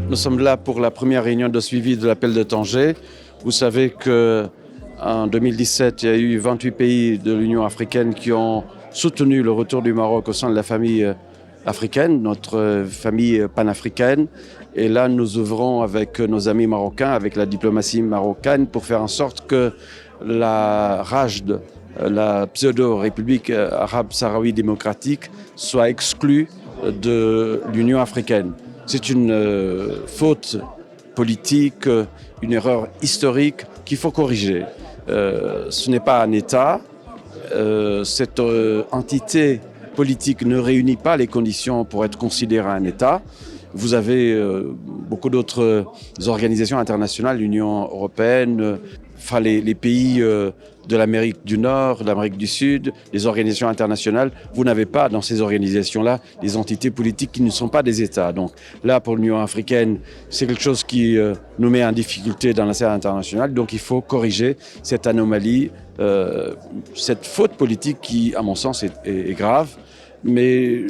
Nous sommes là pour la première réunion de suivi de l'appel de Tanger. Vous savez qu'en 2017, il y a eu 28 pays de l'Union africaine qui ont soutenu le retour du Maroc au sein de la famille africaine, notre famille panafricaine. Et là, nous œuvrons avec nos amis marocains, avec la diplomatie marocaine, pour faire en sorte que la RAJD, la pseudo-république arabe sahraoui démocratique, soit exclue de l'Union africaine. C'est une faute politique, une erreur historique qu'il faut corriger. Ce n'est pas un État. Cette entité politique ne réunit pas les conditions pour être considérée un État. Vous avez beaucoup d'autres organisations internationales, l'Union européenne, les pays de l'Amérique du Nord, de l'Amérique du Sud, les organisations internationales. Vous n'avez pas dans ces organisations-là des entités politiques qui ne sont pas des États. Donc là, pour l'Union africaine, c'est quelque chose qui nous met en difficulté dans la scène internationale. Donc il faut corriger cette anomalie, cette faute politique qui, à mon sens, est grave. Mais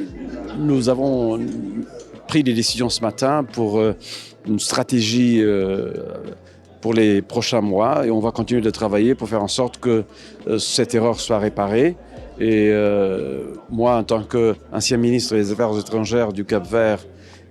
nous avons pris des décisions ce matin pour une stratégie pour les prochains mois et on va continuer de travailler pour faire en sorte que cette erreur soit réparée. Et moi, en tant qu'ancien ministre des Affaires étrangères du Cap-Vert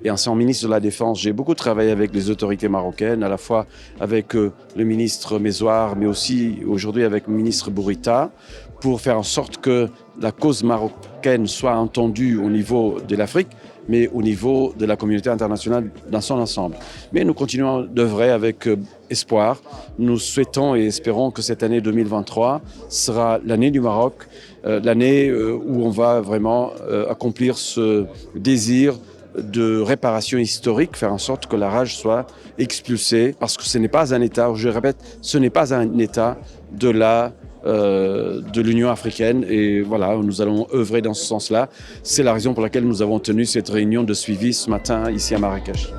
et ancien ministre de la Défense, j'ai beaucoup travaillé avec les autorités marocaines, à la fois avec le ministre Mézoar, mais aussi aujourd'hui avec le ministre Bourita, pour faire en sorte que la cause marocaine soit entendue au niveau de l'Afrique, mais au niveau de la communauté internationale dans son ensemble. Mais nous continuons d'œuvrer avec espoir. Nous souhaitons et espérons que cette année 2023 sera l'année du Maroc, l'année où on va vraiment accomplir ce désir de réparation historique, faire en sorte que la rage soit expulsée, parce que ce n'est pas un État, je répète, ce n'est pas un État de l'Union africaine. Et voilà, nous allons œuvrer dans ce sens-là. C'est la raison pour laquelle nous avons tenu cette réunion de suivi ce matin ici à Marrakech.